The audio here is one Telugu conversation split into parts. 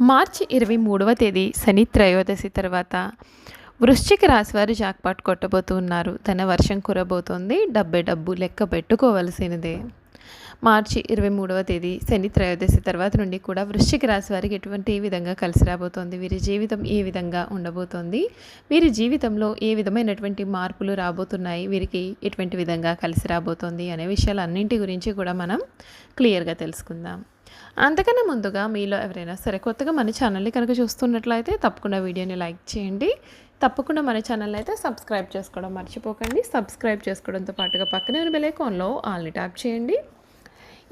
మార్చి 23వ తేదీ శని త్రయోదశి తర్వాత వృశ్చిక రాశి వారు జాక్పాట్ కొట్టబోతూ ఉన్నారు. ధన వర్షం కురబోతోంది. డబ్బు లెక్క పెట్టుకోవలసినదే. మార్చి 23వ తేదీ శని త్రయోదశి తర్వాత నుండి కూడా వృశ్చిక రాశి వారికి ఎటువంటి విధంగా కలిసి రాబోతోంది, వీరి జీవితం ఏ విధంగా ఉండబోతోంది, వీరి జీవితంలో ఏ విధమైనటువంటి మార్పులు రాబోతున్నాయి, వీరికి ఎటువంటి విధంగా కలిసి రాబోతోంది అనే విషయాలన్నింటి గురించి కూడా మనం క్లియర్గా తెలుసుకుందాం. అంతకన్నా ముందుగా మీలో ఎవరైనా సరే కొత్తగా మన ఛానల్ని కనుక చూస్తున్నట్లయితే తప్పకుండా వీడియోని లైక్ చేయండి. తప్పకుండా మన ఛానల్ అయితే సబ్స్క్రైబ్ చేసుకోవడం మర్చిపోకండి. సబ్స్క్రైబ్ చేసుకోవడంతో పాటుగా పక్కనే ఉన్న బెల్ ఐకాన్లో ఆల్ని ట్యాప్ చేయండి.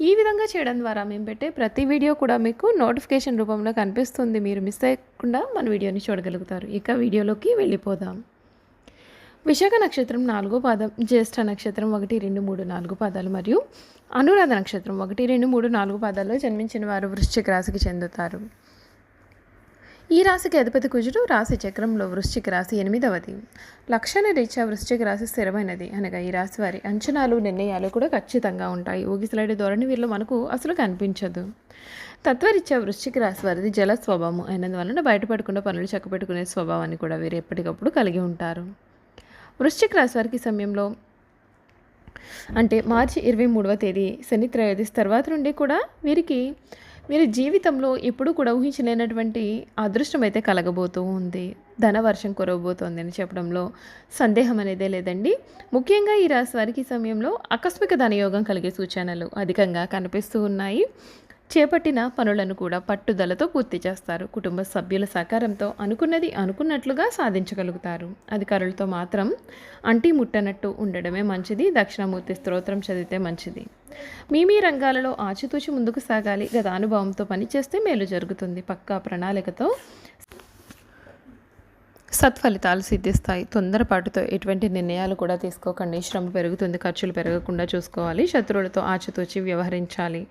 ఈ విధంగా చేయడం ద్వారా మేము పెట్టే ప్రతి వీడియో కూడా మీకు నోటిఫికేషన్ రూపంలో కనిపిస్తుంది. మీరు మిస్ అయ్యకుండా మన వీడియోని చూడగలుగుతారు. ఇక వీడియోలోకి వెళ్ళిపోదాం. విశాఖ నక్షత్రం 4వ పాదం, జ్యేష్ఠ నక్షత్రం 1, 2, 3, 4 పాదాలు మరియు అనురాధ నక్షత్రం 1, 2, 3, 4 పాదాల్లో జన్మించిన వారు వృశ్చిక రాశికి చెందుతారు. ఈ రాశికి అధిపతి కుజుడు. రాశి చక్రంలో వృశ్చిక రాశి 8వది. లక్షణ రీత్యా వృశ్చిక రాశి స్థిరమైనది. అనగా ఈ రాశి వారి అంచనాలు, నిర్ణయాలు కూడా ఖచ్చితంగా ఉంటాయి. ఊగిసలాడే ధోరణి వీరిలో మనకు అసలు కనిపించదు. తత్వరీత్యా వృశ్చిక రాశి వారిది జల స్వభావం అయినందువలన బయటపడకుండా పనులు చక్కబెట్టుకునే స్వభావాన్ని కూడా వీరు ఎప్పటికప్పుడు కలిగి ఉంటారు. వృశ్చిక రాశి వారికి సమయంలో అంటే మార్చి 23వ తేదీ శని త్రయోదశి తర్వాత నుండి కూడా వీరి జీవితంలో ఎప్పుడు కూడా ఊహించలేనటువంటి అదృష్టం అయితే కలగబోతూ ఉంది. ధనవర్షం కురవబోతోంది అని చెప్పడంలో సందేహం అనేదే లేదండి. ముఖ్యంగా ఈ రాశి వారికి సమయంలో ఆకస్మిక ధనయోగం కలిగే సూచనలు అధికంగా కనిపిస్తూ ఉన్నాయి. చేపట్టిన పనులను కూడా పట్టుదలతో పూర్తి చేస్తారు. కుటుంబ సభ్యుల సహకారంతో అనుకున్నది అనుకున్నట్లుగా సాధించగలుగుతారు. అధికారులతో మాత్రం అంటి ముట్టనట్టు ఉండడమే మంచిది. దక్షిణామూర్తి స్తోత్రం చదివితే మంచిది. మీ రంగాలలో ఆచితూచి ముందుకు సాగాలి. గత అనుభవంతో పనిచేస్తే మేలు జరుగుతుంది. పక్కా ప్రణాళికతో సత్ఫలితాలు సిద్ధిస్తాయి. తొందరపాటుతో ఎటువంటి నిర్ణయాలు కూడా తీసుకోకండి. శ్రమ పెరుగుతుంది, ఖర్చులు పెరగకుండా చూసుకోవాలి. శత్రువులతో ఆచితూచి వ్యవహరించాలి.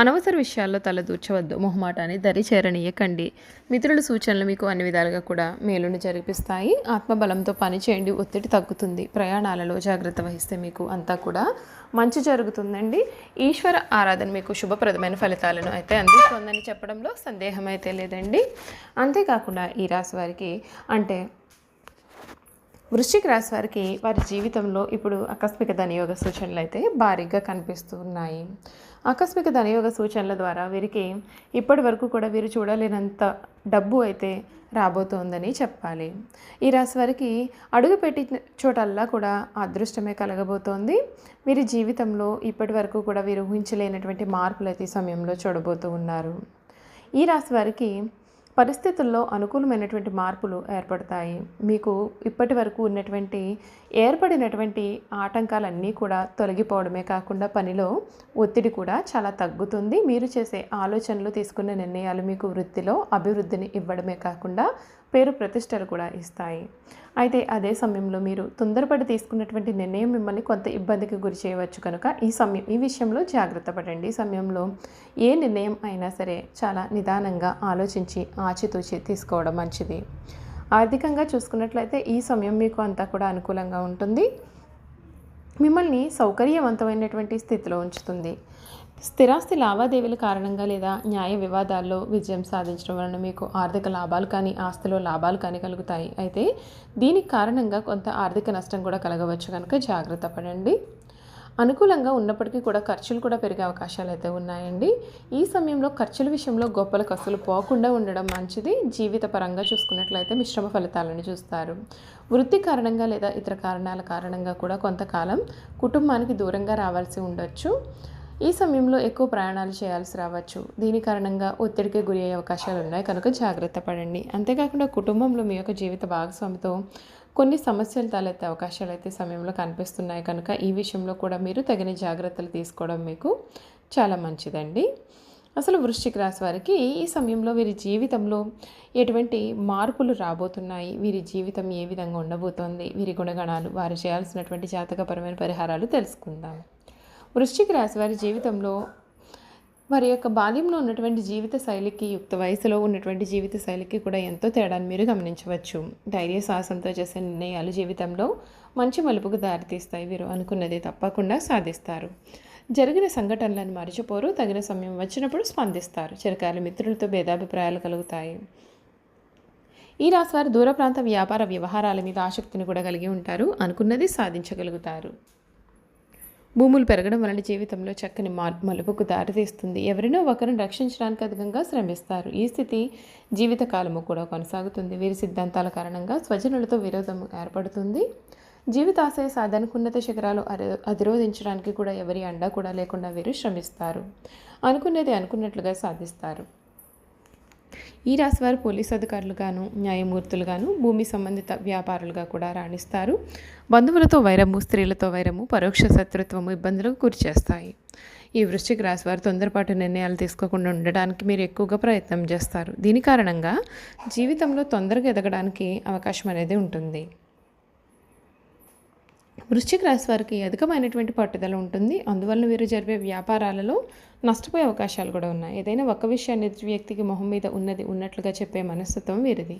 అనవసర విషయాల్లో తలదూర్చవద్దు. మొహమాటాన్ని దరి చేరనీయకండి. మిత్రుల సూచనలు మీకు అన్ని విధాలుగా కూడా మేలును జరిపిస్తాయి. ఆత్మబలంతో పనిచేయండి. ఒత్తిడి తగ్గుతుంది. ప్రయాణాలలో జాగ్రత్త వహిస్తే మీకు అంతా కూడా మంచి జరుగుతుందండి. ఈశ్వర ఆరాధన మీకు శుభప్రదమైన ఫలితాలను అయితే అందిస్తుందని చెప్పడంలో సందేహం అయితే లేదండి. అంతేకాకుండా ఈ రాశి వారికి అంటే వృశ్చిక రాశి వారికి వారి జీవితంలో ఇప్పుడు ఆకస్మిక ధనయోగ సూచనలు అయితే భారీగా కనిపిస్తూ ఉన్నాయి. ఆకస్మిక ధనయోగ సూచనల ద్వారా వీరికి ఇప్పటి వరకు కూడా వీరు చూడలేనంత డబ్బు అయితే రాబోతోందని చెప్పాలి. ఈ రాశి వారికి అడుగుపెట్టిన చోటల్లా కూడా అదృష్టమే కలగబోతోంది. వీరి జీవితంలో ఇప్పటి వరకు కూడా వీరు ఊహించలేనటువంటి మార్పులు అయితే ఈ సమయంలో చూడబోతూ ఉన్నారు. ఈ రాశి వారికి పరిస్థితుల్లో అనుకూలమైనటువంటి మార్పులు ఏర్పడతాయి. మీకు ఇప్పటి వరకు ఏర్పడినటువంటి ఆటంకాలన్నీ కూడా తొలగిపోవడమే కాకుండా పనిలో ఒత్తిడి కూడా చాలా తగ్గుతుంది. మీరు చేసే ఆలోచనలు, తీసుకున్న నిర్ణయాలు మీకు వృత్తిలో అభివృద్ధిని ఇవ్వడమే కాకుండా పేరు ప్రతిష్టలు కూడా ఇస్తాయి. అయితే అదే సమయంలో మీరు తొందరపడి తీసుకున్నటువంటి నిర్ణయం మిమ్మల్ని కొంత ఇబ్బందికి గురి చేయవచ్చు. కనుక ఈ విషయంలో జాగ్రత్త పడండి. ఈ సమయంలో ఏ నిర్ణయం అయినా సరే చాలా నిదానంగా ఆలోచించి ఆచితూచి తీసుకోవడం మంచిది. ఆర్థికంగా చూసుకున్నట్లయితే ఈ సమయం మీకు అంతా కూడా అనుకూలంగా ఉంటుంది. మిమ్మల్ని సౌకర్యవంతమైనటువంటి స్థితిలో ఉంచుతుంది. స్థిరాస్తి లావాదేవీల కారణంగా లేదా న్యాయ వివాదాల్లో విజయం సాధించడం వలన మీకు ఆర్థిక లాభాలు కానీ, ఆస్తిలో లాభాలు కానీ కలుగుతాయి. అయితే దీనికి కారణంగా కొంత ఆర్థిక నష్టం కూడా కలగవచ్చు. కనుక జాగ్రత్త పడండి. అనుకూలంగా ఉన్నప్పటికీ కూడా ఖర్చులు కూడా పెరిగే అవకాశాలు అయితే ఉన్నాయండి. ఈ సమయంలో ఖర్చుల విషయంలో గొప్పలకు అసలు పోకుండా ఉండడం మంచిది. జీవిత పరంగా చూసుకున్నట్లయితే మిశ్రమ ఫలితాలను చూస్తారు. వృత్తి కారణంగా లేదా ఇతర కారణాల కారణంగా కూడా కొంతకాలం కుటుంబానికి దూరంగా రావాల్సి ఉండొచ్చు. ఈ సమయంలో ఎక్కువ ప్రయాణాలు చేయాల్సి రావచ్చు. దీని కారణంగా ఒత్తిడికి గురి అయ్యే అవకాశాలు ఉన్నాయి. కనుక జాగ్రత్త పడండి. అంతేకాకుండా కుటుంబంలో మీ యొక్క జీవిత భాగస్వామితో కొన్ని సమస్యలు తలెత్తే అవకాశాలు అయితే సమయంలో కనిపిస్తున్నాయి. కనుక ఈ విషయంలో కూడా మీరు తగిన జాగ్రత్తలు తీసుకోవడం మీకు చాలా మంచిదండి. అసలు వృశ్చిక రాశి వారికి ఈ సమయంలో వీరి జీవితంలో ఎటువంటి మార్పులు రాబోతున్నాయి, వీరి జీవితం ఏ విధంగా ఉండబోతోంది, వీరి గుణగణాలు, వారు చేయాల్సినటువంటి జాతకపరమైన పరిహారాలు తెలుసుకుందాం. వృశ్చిక రాశి వారి జీవితంలో వారి యొక్క బాల్యంలో ఉన్నటువంటి జీవిత శైలికి, యుక్త వయసులో ఉన్నటువంటి జీవిత శైలికి కూడా ఎంతో తేడాన్ని మీరు గమనించవచ్చు. ధైర్య సాహసంతో చేసే నిర్ణయాలు జీవితంలో మంచి మలుపుకు దారితీస్తాయి. వీరు అనుకున్నది తప్పకుండా సాధిస్తారు. జరిగిన సంఘటనలను మరచిపోరు, తగిన సమయం వచ్చినప్పుడు స్పందిస్తారు. చిరకాల మిత్రులతో భేదాభిప్రాయాలు కలుగుతాయి. ఈ రాశివారు దూర ప్రాంత వ్యాపార వ్యవహారాల మీద ఆసక్తిని కూడా కలిగి ఉంటారు. అనుకున్నది సాధించగలుగుతారు. భూములు పెరగడం వలన జీవితంలో చక్కని మలుపుకు దారితీస్తుంది. ఎవరినో ఒకరిని రక్షించడానికి అధికంగా శ్రమిస్తారు. ఈ స్థితి జీవితకాలము కూడా కొనసాగుతుంది. వీరి సిద్ధాంతాల కారణంగా స్వజనులతో విరోధం ఏర్పడుతుంది. జీవితాశయ సాధనకు ఉన్నత శిఖరాలు అధిరోధించడానికి కూడా ఎవరి అండా కూడా లేకుండా వీరు శ్రమిస్తారు. అనుకున్నది అనుకున్నట్లుగా సాధిస్తారు. ఈ రాశివారు పోలీసు అధికారులుగాను, న్యాయమూర్తులుగాను, భూమి సంబంధిత వ్యాపారులుగా కూడా రాణిస్తారు. బంధువులతో వైరము, స్త్రీలతో వైరము, పరోక్ష శత్రుత్వము ఇబ్బందులకు గురి చేస్తాయి. ఈ వృశ్చిక రాశివారు తొందరపాటు నిర్ణయాలు తీసుకోకుండా ఉండడానికి మీరు ఎక్కువగా ప్రయత్నం చేస్తారు. దీని కారణంగా జీవితంలో తొందరగా ఎదగడానికి అవకాశం అనేది ఉంటుంది. వృశ్చిక రాశి వారికి అధికమైనటువంటి పట్టుదల ఉంటుంది. అందువలన వీరు జరిపే వ్యాపారాలలో నష్టపోయే అవకాశాలు కూడా ఉన్నాయి. ఏదైనా ఒక విషయాన్ని ఎదుటి వ్యక్తికి మొహం మీద ఉన్నది ఉన్నట్లుగా చెప్పే మనస్తత్వం వీరిది.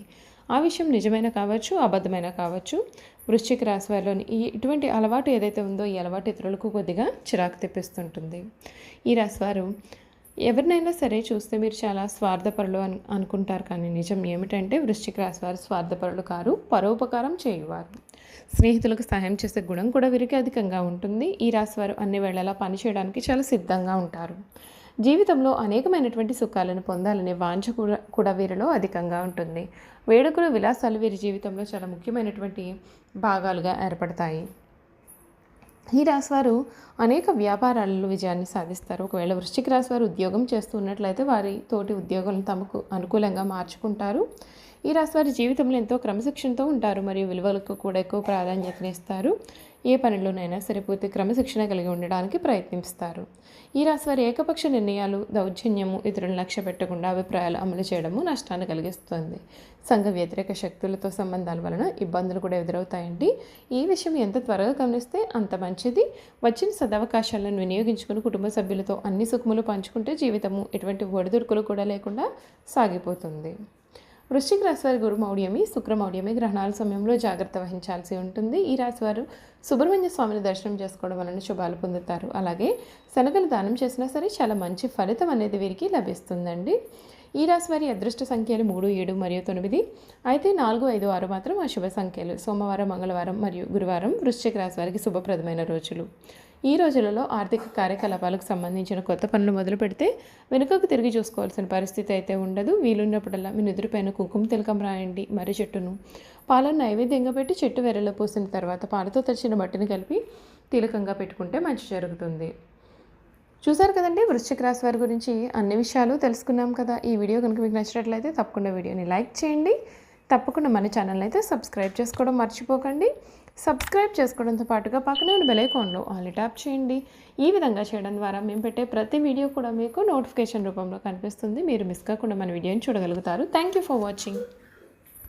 ఆ విషయం నిజమైన కావచ్చు, అబద్ధమైన కావచ్చు. వృశ్చిక రాశి వారిలోని ఇటువంటి అలవాటు ఏదైతే ఉందో ఈ అలవాటు ఇతరులకు కొద్దిగా చిరాకు తెప్పిస్తుంటుంది. ఈ రాశివారు ఎవరినైనా సరే చూస్తే మీరు చాలా స్వార్థపరులు అనుకుంటారు, కానీ నిజం ఏమిటంటే వృశ్చిక రాశి వారు స్వార్థపరులు కారు, పరోపకారం చేయువారు. స్నేహితులకు సహాయం చేసే గుణం కూడా వీరికి అధికంగా ఉంటుంది. ఈ రాశివారు అన్ని వేళలా పనిచేయడానికి చాలా సిద్ధంగా ఉంటారు. జీవితంలో అనేకమైనటువంటి సుఖాలను పొందాలనే వాంఛ కూడా వీరిలో అధికంగా ఉంటుంది. వేడుకలు, విలాసాలు వీరి జీవితంలో చాలా ముఖ్యమైనటువంటి భాగాలుగా ఏర్పడతాయి. ఈ రాశివారు అనేక వ్యాపారాలలో విజయాన్ని సాధిస్తారు. ఒకవేళ వృశ్చిక రాశివారు ఉద్యోగం చేస్తూ ఉన్నట్లయితే వారి తోటి ఉద్యోగులను తమకు అనుకూలంగా మార్చుకుంటారు. ఈ రాశివారి జీవితంలో ఎంతో క్రమశిక్షణతో ఉంటారు మరియు విలువలకు కూడా ఎక్కువ ప్రాధాన్యతనిస్తారు. ఏ పనిలోనైనా సరే పూర్తి క్రమశిక్షణ కలిగి ఉండడానికి ప్రయత్నిస్తారు. ఈ రాశివారి ఏకపక్ష నిర్ణయాలు, దౌర్జన్యము, ఇతరులను లక్ష్య పెట్టకుండా అభిప్రాయాలు అమలు చేయడము నష్టాన్ని కలిగిస్తుంది. సంఘ వ్యతిరేక శక్తులతో సంబంధాల వలన ఇబ్బందులు కూడా ఎదురవుతాయండి. ఈ విషయం ఎంత త్వరగా గమనిస్తే అంత మంచిది. వచ్చిన సదవకాశాలను వినియోగించుకుని కుటుంబ సభ్యులతో అన్ని సుఖములు పంచుకుంటే జీవితము ఎటువంటి ఒడిదుడుకులు కూడా లేకుండా సాగిపోతుంది. వృశ్చిక రాశివారి గురు మౌఢ్యమి, శుక్ర మౌఢ్యమి గ్రహణాల సమయంలో జాగ్రత్త వహించాల్సి ఉంటుంది. ఈ రాశివారు సుబ్రహ్మణ్య స్వామిని దర్శనం చేసుకోవడం వలన శుభాలు పొందుతారు. అలాగే శనగలు దానం చేసినా సరే చాలా మంచి ఫలితం అనేది వీరికి లభిస్తుందండి. ఈ రాశివారి అదృష్ట సంఖ్యలు 3, 7 మరియు 9. అయితే 4, 5, 6 మాత్రం అశుభ సంఖ్యలు. సోమవారం, మంగళవారం మరియు గురువారం వృశ్చిక రాశివారికి శుభప్రదమైన రోజులు. ఈ రోజులలో ఆర్థిక కార్యకలాపాలకు సంబంధించిన కొత్త పనులు మొదలు పెడితే వెనుకకు తిరిగి చూసుకోవాల్సిన పరిస్థితి అయితే ఉండదు. వీలున్నప్పుడల్లా మీ నుదురుపైన కుంకుమ తిలకం రాయండి. మర్రి చెట్టును పాలను నైవేద్యంగా పెట్టి చెట్టు వెర్రలో పూసిన తర్వాత పాలతో తడిచిన మట్టిని కలిపి తిలకంగా పెట్టుకుంటే మంచి జరుగుతుంది. చూసారు కదండి, వృశ్చిక రాశి వారి గురించి అన్ని విషయాలు తెలుసుకున్నాం కదా. ఈ వీడియో కనుక మీకు నచ్చినట్లయితే తప్పకుండా వీడియోని లైక్ చేయండి. తప్పకుండా మన ఛానల్ని అయితే సబ్స్క్రైబ్ చేసుకోవడం మర్చిపోకండి. సబ్స్క్రైబ్ చేసుకోవడంతో పాటుగా పక్కనే ఉన్న బెల్ ఐకాన్లో ఆల్ ట్యాప్ చేయండి. ఈ విధంగా చేయడం ద్వారా మేము పెట్టే ప్రతి వీడియో కూడా మీకు నోటిఫికేషన్ రూపంలో కనిపిస్తుంది. మీరు మిస్ కాకుండా మన వీడియోని చూడగలుగుతారు. Thank you for watching.